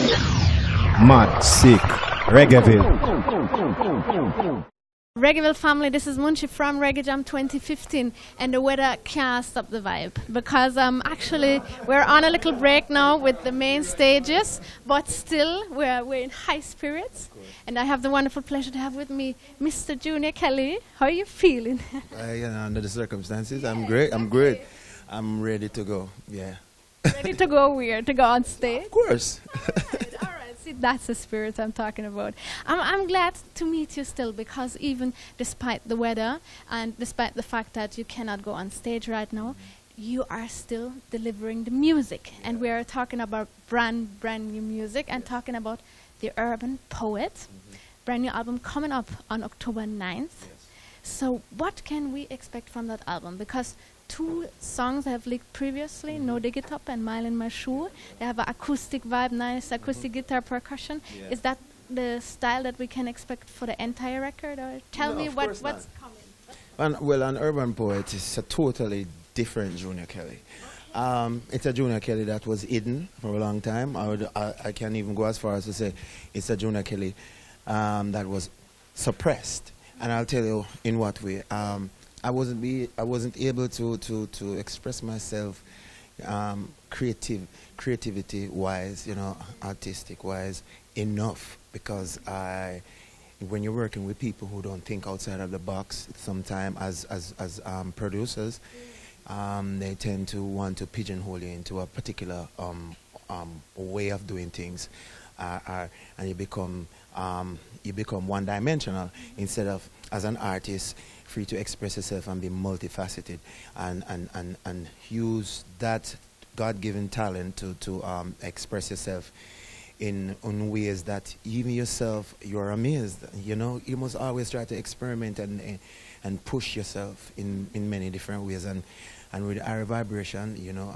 Mad Sick Reggaeville. Reggaeville family, this is Munchi from Reggae Jam 2015, and the weather can't stop the vibe because actually we're on a little break now with the main stages, but still we're in high spirits. And I have the wonderful pleasure to have with me Mr. Junior Kelly. How are you feeling? Under the circumstances, I'm great. I'm great. I'm ready to go. Yeah. Ready to go where? To go on stage? Of course. All right. See, that's the spirit I'm talking about. I'm glad to meet you still because even despite the weather and despite the fact that you cannot go on stage right now, you are still delivering the music. And we are talking about brand new music and talking about the Urban Poet. Brand new album coming up on October 9th. So what can we expect from that album? Because 2 songs have leaked previously, No Dig It Up and Mile in My Shoe. They have an acoustic vibe, nice acoustic guitar percussion. Yeah. Is that the style that we can expect for the entire record? Or tell me what's coming. Well, an Urban Poet is a totally different Junior Kelly. It's a Junior Kelly that was hidden for a long time. I can't even go as far as to say it's a Junior Kelly that was suppressed. And I'll tell you in what way. I wasn't able to express myself creativity wise, you know, artistic wise enough, because when you're working with people who don't think outside of the box, sometimes as producers, they tend to want to pigeonhole you into a particular way of doing things, and you become one-dimensional instead of, as an artist, free to express yourself and be multifaceted and use that God-given talent to express yourself in ways that even yourself you're amazed. You know, you must always try to experiment and push yourself in many different ways. And with Air Vibration, you know,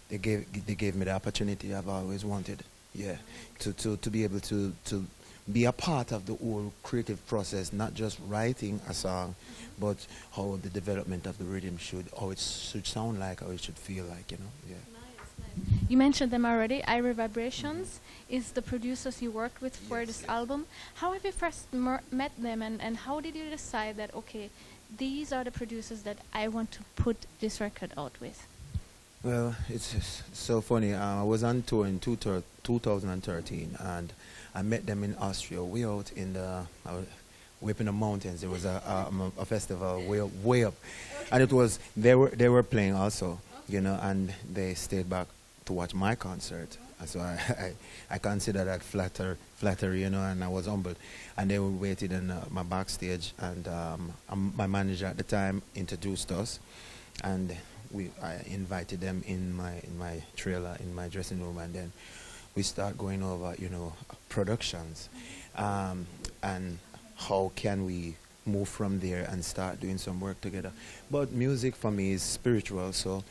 they gave me the opportunity I've always wanted. Yeah, to be able to be a part of the whole creative process, not just writing a song, but how the development of the rhythm how it should sound like, how it should feel like, you know. Yeah. Nice. You mentioned them already. Ira Vibrations is the producers you worked with for this album. How have you first met them, and how did you decide that, okay, these are the producers that I want to put this record out with? Well, it's so funny. I was on tour in 2013, and I met them in Austria, way out in the way up in the mountains. There was a festival way up, and it was they were playing also, you know, and they stayed back to watch my concert. And so I consider that flattery, you know, and I was humbled. And they were waiting in my backstage, and my manager at the time introduced us, and I invited them in my trailer, in my dressing room, and then we start going over, you know, productions, and how can we move from there and start doing some work together. But music for me is spiritual, so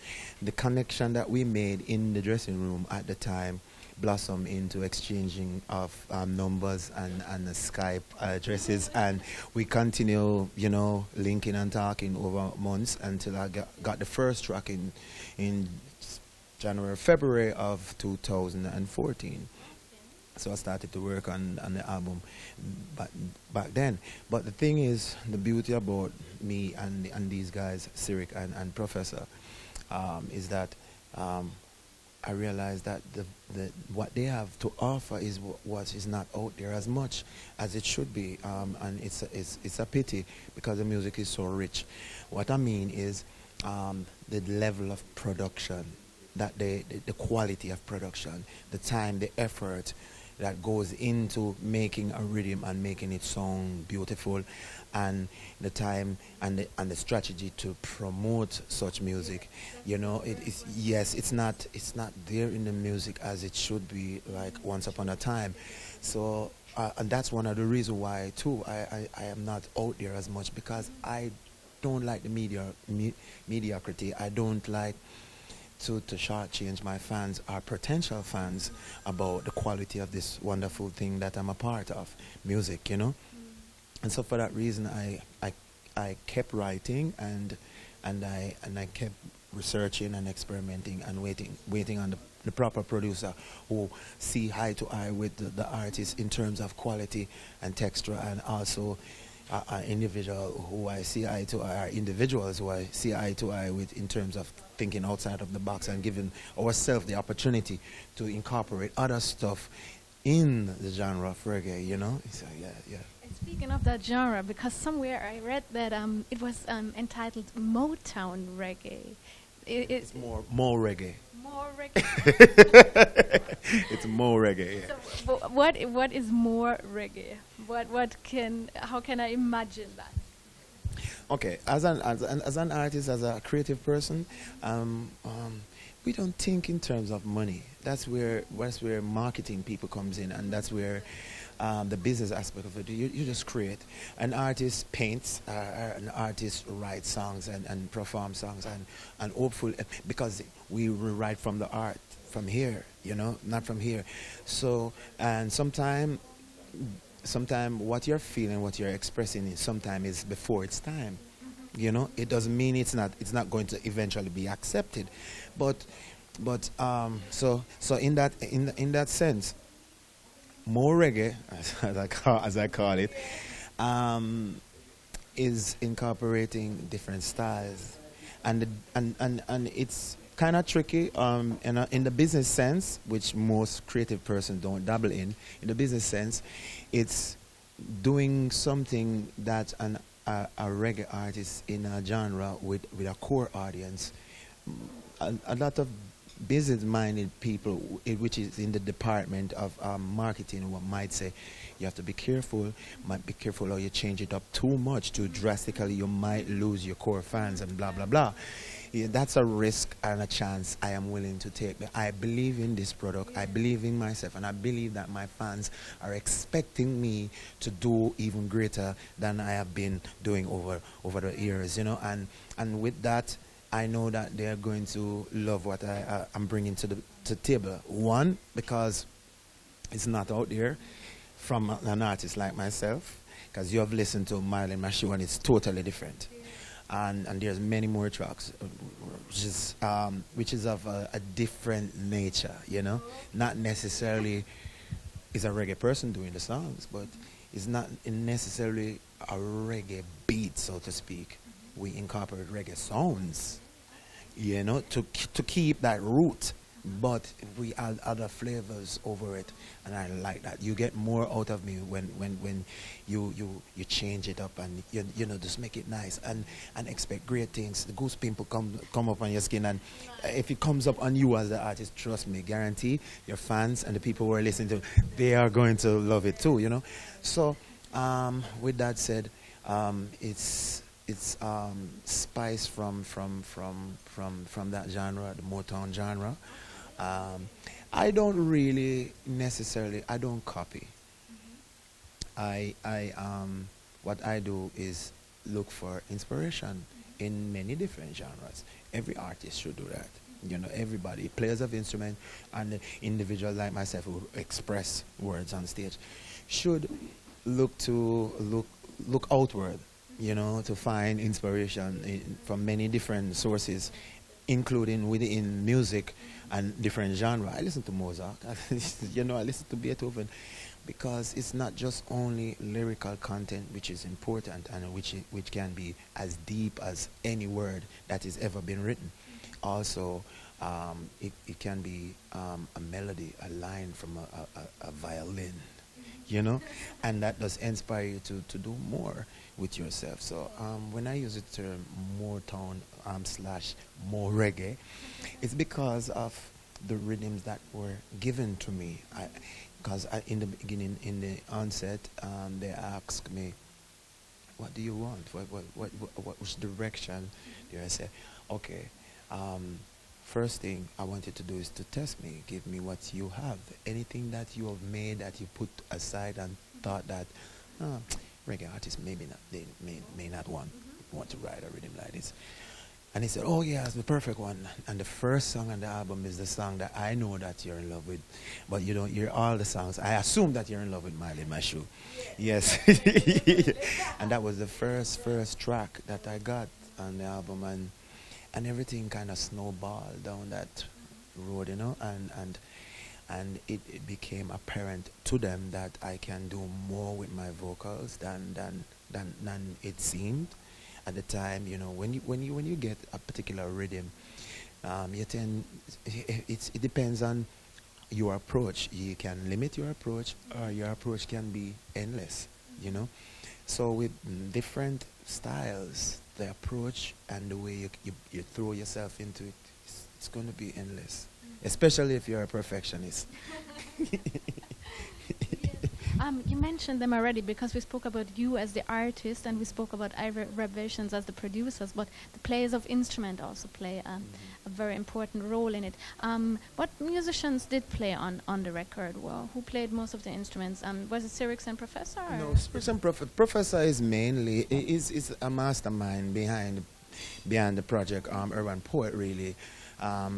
the connection that we made in the dressing room at the time blossom into exchanging of numbers and Skype addresses, and we continue, you know, linking and talking over months until I got the first track in February of 2014. So I started to work on the album back then. But the thing is, the beauty about me and these guys, Cyric and Professor, is that I realized that what they have to offer is what is not out there as much as it should be, and it's a pity because the music is so rich. What I mean is the level of production, that the quality of production, the time, the effort that goes into making a rhythm and making it sound beautiful, and the time and the strategy to promote such music. You know, it's not there in the music as it should be, like once upon a time. So and that's one of the reasons why too I am not out there as much, because I don't like the mediocrity. I don't like to shortchange my fans, our potential fans, about the quality of this wonderful thing that I'm a part of, music, you know. And so for that reason, I kept writing and I kept researching and experimenting and waiting on the the proper producer who see eye to eye with the artist in terms of quality and texture, and also an individual who I see eye to eye, or individuals who I see eye to eye with in terms of thinking outside of the box and giving ourselves the opportunity to incorporate other stuff in the genre of reggae, you know? So, yeah. And speaking of that genre, because somewhere I read that it was entitled Motown Reggae. It's more reggae. More reggae. It's more reggae. Yeah. So what is more reggae? How can I imagine that? Okay, as an artist, as a creative person, we don't think in terms of money. That's where marketing people comes in, and that's where the business aspect of it. You just create. An artist paints, an artist writes songs and performs songs, and hopefully, because we write from the art, from here, you know, not from here. So, and sometimes what you're feeling, what you're expressing, sometimes is before its time. You know, it doesn't mean it's not going to eventually be accepted, but so in that sense, more reggae, as I call it, is incorporating different styles, and it's kind of tricky in the business sense, which most creative persons don't dabble in. In the business sense, it's doing something that a reggae artist in a genre with a core audience. A lot of business-minded people, which is in the department of marketing, who might say you have to be careful. Might be careful, or you change it up too much, too drastically. You might lose your core fans and blah blah blah. Yeah, that's a risk and a chance I am willing to take. I believe in this product. I believe in myself, and I believe that my fans are expecting me to do even greater than I have been doing over the years. You know, and with that, I know that they are going to love what I'm bringing to the table. One, because it's not out there from an artist like myself, because you have listened to Marlon Machu and it's totally different. And there's many more tracks, which is of a different nature, you know. Not necessarily is a reggae person doing the songs, but it's not necessarily a reggae beat, so to speak. We incorporate reggae sounds, you know, to keep that root, but we add other flavors over it, and I like that. You get more out of me when you change it up, and you know, just make it nice and expect great things. The goose pimple come up on your skin, and if it comes up on you as the artist, trust me, guarantee your fans and the people who are listening to it, they are going to love it too, you know. So with that said, it's spice from that genre, the Motown genre. I don't really necessarily, I don't copy. What I do is look for inspiration in many different genres. Every artist should do that. You know, everybody, players of instrument and individuals like myself who express words on stage, should look outward, you know, to find inspiration from many different sources, including within music and different genre. I listen to Mozart, you know, I listen to Beethoven, because it's not just only lyrical content, which is important and which can be as deep as any word that has ever been written. Also, it can be a melody, a line from a violin, you know, and that does inspire you to do more with yourself. So when I use the term Motown / more reggae, it's because of the rhythms that were given to me. Because in the beginning, in the onset, they asked me, "What do you want? Which direction?" I said, "Okay, first thing I wanted to do is to test me. Give me what you have. Anything that you have made that you put aside and thought that reggae artists maybe not, they may not want to write a rhythm like this." And he said, "Oh yeah, it's the perfect one. And the first song on the album is the song that I know that you're in love with, but you don't hear all the songs. I assume that you're in love with Marlon Machu." Yes. And that was the first track that I got on the album, and everything kind of snowballed down that road, you know, and it became apparent to them that I can do more with my vocals than it seemed at the time. You know, when you get a particular rhythm, you tend, it depends on your approach. You can limit your approach, or your approach can be endless. You know, so with different styles, the approach and the way you throw yourself into it, it's going to be endless. Especially if you're a perfectionist. You mentioned them already because we spoke about you as the artist and we spoke about Revisions as the producers, but the players of instrument also play a very important role in it. What musicians did play on the record? Well, who played most of the instruments? Was it Cyrix and Professor? No, Cyrix and Professor is mainly is a mastermind behind the project. Urban Poet really.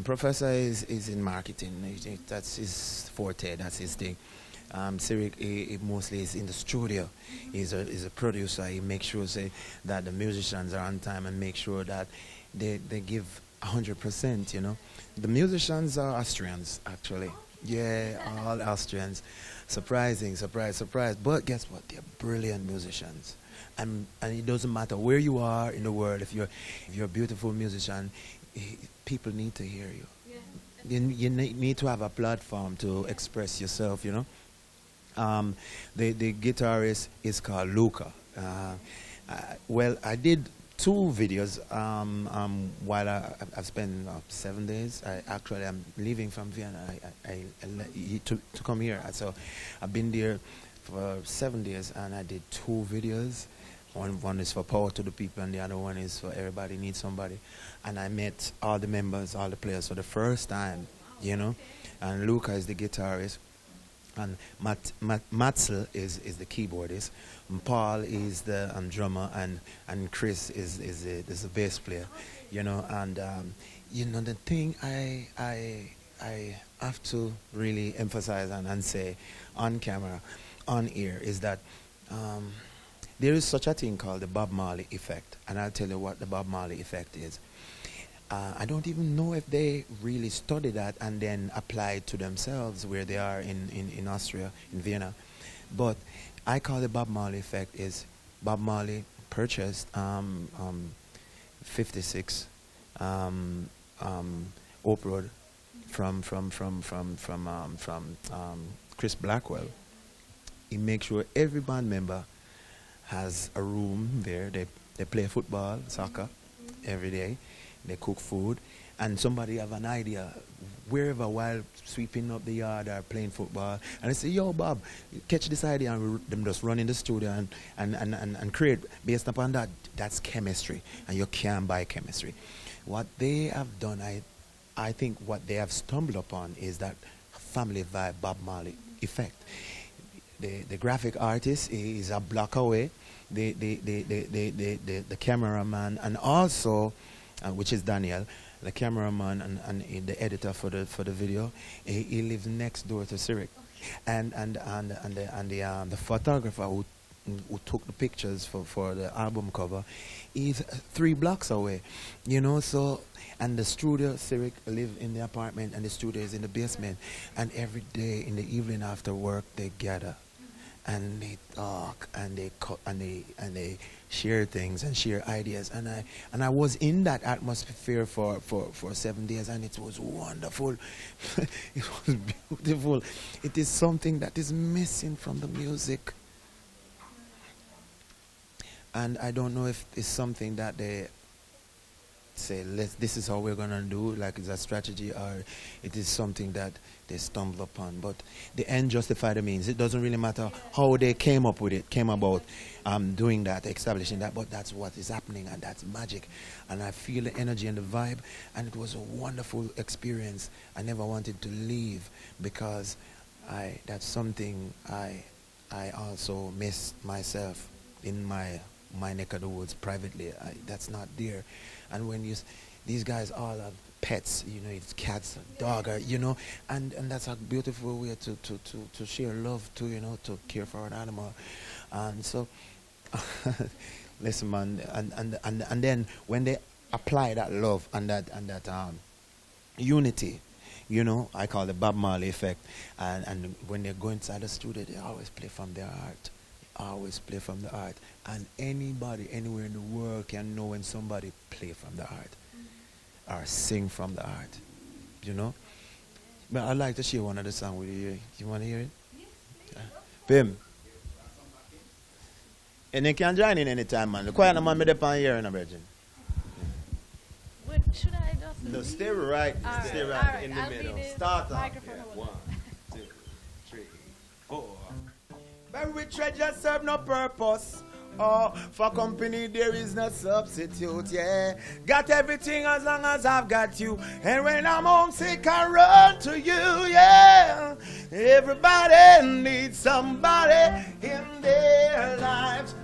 Professor is in marketing. That's his forte. That's his thing. Cyrix he mostly is in the studio. He's a producer. He makes sure that the musicians are on time and make sure that they give 100%. You know, the musicians are Austrians actually. Yeah, all Austrians. Surprising, surprise. But guess what? They're brilliant musicians. And it doesn't matter where you are in the world. If you're a beautiful musician, people need to hear you. Yeah. You need to have a platform to express yourself, you know. The guitarist is called Luca. Well, I did 2 videos while I've spent 7 days. I'm leaving from Vienna to come here. So I've been there for 7 days and I did 2 videos. One is for Power to the People and the other one is for Everybody Needs Somebody. And I met all the members, all the players for the first time, you know. And Luca is the guitarist. And Matzel is the keyboardist. And Paul is the drummer. And Chris is the bass player, you know. And, you know, the thing I have to really emphasize and say on camera, on air, is that there is such a thing called the Bob Marley effect, and I'll tell you what the Bob Marley effect is. I don't even know if they really study that and then apply it to themselves where they are in Austria, in Vienna. But I call the Bob Marley effect is Bob Marley purchased 56 Oak Road from Chris Blackwell. He makes sure every band member has a room there. They play football, soccer every day. They cook food, and somebody have an idea wherever while sweeping up the yard or playing football, and they say, "Yo, Bob, catch this idea," and them just run in the studio and create based upon that. That's chemistry, and you can't buy chemistry. What they have done, I think, what they have stumbled upon is that family vibe Bob Marley effect. The graphic artist is a block away. The cameraman and also, which is Daniel, the cameraman and the editor for the video, he lives next door to Cyrix, and the photographer who took the pictures for the album cover, is 3 blocks away, you know. So, and the studio, Cyrix live in the apartment, and the studio is in the basement, and every day in the evening after work they gather. And they talk and they share things and share ideas, and I was in that atmosphere for 7 days, and it was wonderful. It was beautiful. It is something that is missing from the music, and I don't know if it's something that they say, this is how we're gonna do, like it's a strategy, or it is something that they stumble upon. But the end justify the means. It doesn't really matter how they came about doing that, establishing that, but that's what is happening, and that's magic. And I feel the energy and the vibe, and it was a wonderful experience. I never wanted to leave, because that's something I also miss myself in my neck of the woods privately. That's not there. And when these guys all have pets, you know, it's cats, dog, you know, and that's a beautiful way to share love too, you know, to care for an animal. And so, listen, man, and then when they apply that love and that unity, you know, I call it Bob Marley effect. And when they go inside the studio, they always play from their heart. Always play from the heart. And anybody, anywhere in the world can know when somebody play from the heart or sing from the heart. You know? But I'd like to share one of the songs with you. You want to hear it? Yeah. Pim. And they can join in anytime, man. The choir man me depend here in a virgin. Wait, should I just No, stay right. All Stay right, right, all right. in the I'll be middle. the Start off. microphone Yeah. holder. 1, 2, 3, 4. Buried treasure serve no purpose. Oh, for company there is no substitute, yeah. Got everything as long as I've got you. And when I'm homesick, I run to you, yeah. Everybody needs somebody in their lives.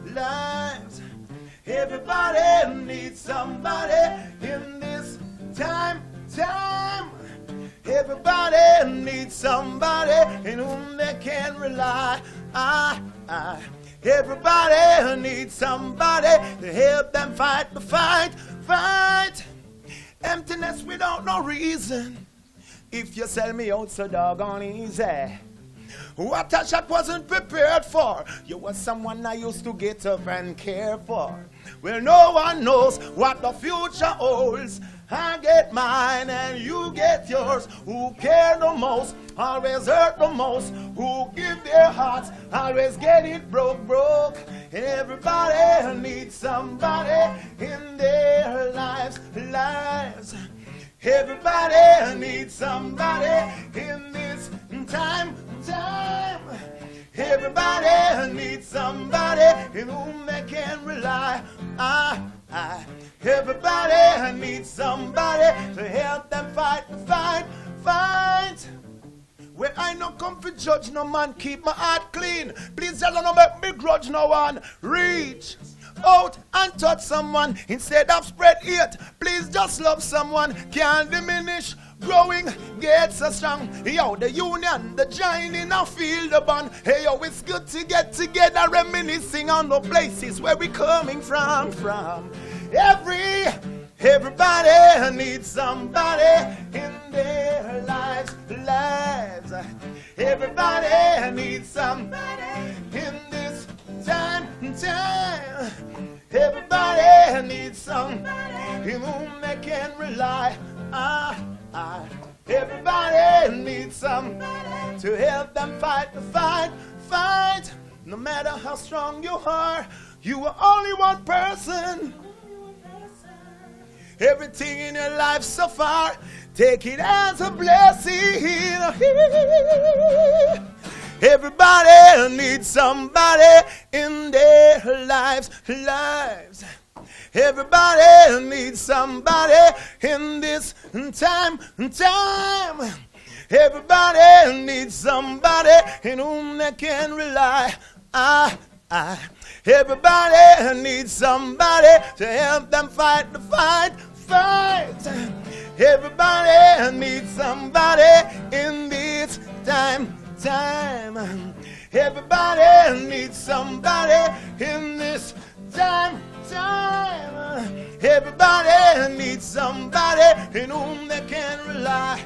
Everybody needs somebody in this time. Everybody needs somebody in whom they can rely. Everybody needs somebody to help them fight the fight. Emptiness without no reason. If you sell me out so doggone easy. What a shot wasn't prepared for. You were someone I used to get up and care for. Well, no one knows what the future holds. I get mine and you get yours. Who care the most, always hurt the most. Who give their hearts, always get it broke. Everybody needs somebody in their lives. Everybody needs somebody in this time. Everybody needs somebody in whom they can rely. Everybody needs somebody to help them fight. Well, I no come for judge no man, keep my heart clean. Please just don't make me grudge no one. Reach out and touch someone instead of spread hate. Please just love someone, can't diminish. Growing gets so strong. Yo, the union, the joining, I feel the bond. Hey, yo, it's good to get together, reminiscing on the places where we coming from. Everybody needs somebody in their lives. Everybody needs somebody in this time. Everybody needs somebody in whom they can rely. Everybody needs somebody to help them fight the fight. No matter how strong you are only one person. Everything in your life so far, take it as a blessing. Everybody needs somebody in their lives. Everybody needs somebody in this time. Everybody needs somebody in whom they can rely. Everybody needs somebody to help them fight the fight. Everybody needs somebody in this time. Everybody needs somebody in this time. Everybody needs somebody in whom they can rely.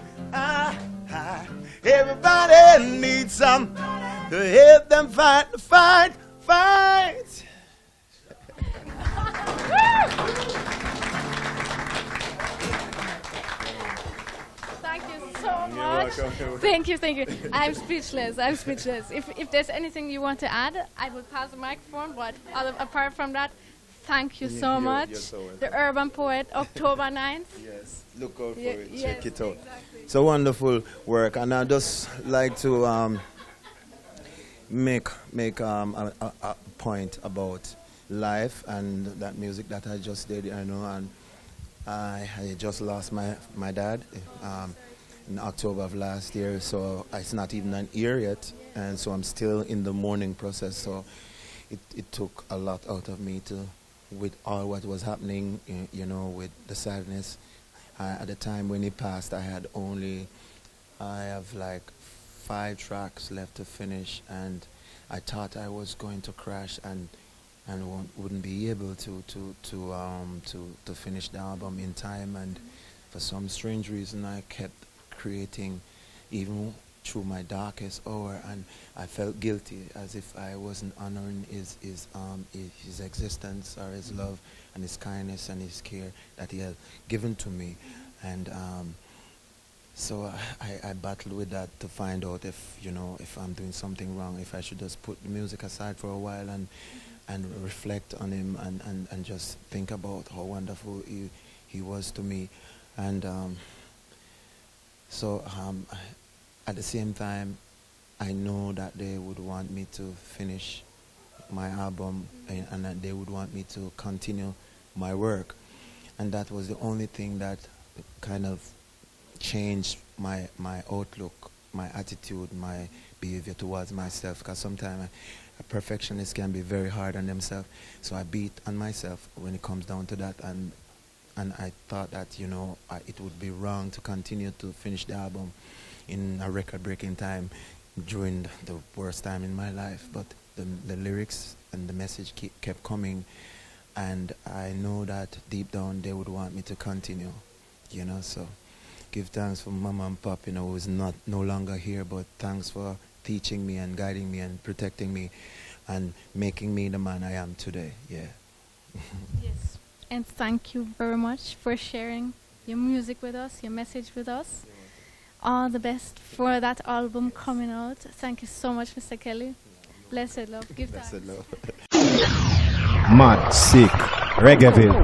Everybody needs some to help them fight the fight. Thank you so much. Thank you. I'm speechless. If there's anything you want to add, I will pass the microphone. But apart from that, thank you so much. The Urban Poet, October 9th. Yes, look out for it. Yes, Check it out. exactly. It's a wonderful work, and I just like to make a point about life and that music that I just did. I know, and I just lost my dad in October of last year, so it's not even an year yet, and so I'm still in the mourning process. So it took a lot out of me with all what was happening, you know, with the sadness. At the time when he passed, I have like 5 tracks left to finish, and I thought I was going to crash and wouldn't be able to finish the album in time. And for some strange reason, I kept creating even through my darkest hour, and I felt guilty as if I wasn't honoring his existence or his love and his kindness and his care that he had given to me. And so I battled with that to find out if, you know, if I'm doing something wrong, if I should just put the music aside for a while and reflect on him and just think about how wonderful he was to me. And at the same time, I know that they would want me to finish my album and that they would want me to continue my work. And that was the only thing that kind of changed my outlook, my attitude, my behavior towards myself, because sometimes a perfectionist can be very hard on themselves. So I beat on myself when it comes down to that, and I thought that, you know, it would be wrong to continue to finish the album in a record-breaking time during the worst time in my life. But the lyrics and the message kept coming, and I know that deep down they would want me to continue, you know. So give thanks for Mama and Pop, you know, who's no longer here, but thanks for teaching me and guiding me and protecting me and making me the man I am today. Yeah. Yes. And thank you very much for sharing your music with us, your message with us. All the best for that album coming out. Thank you so much, Mr. Kelly. Blessed love. Give thanks. Blessed love. Mad, sick, Reggaeville.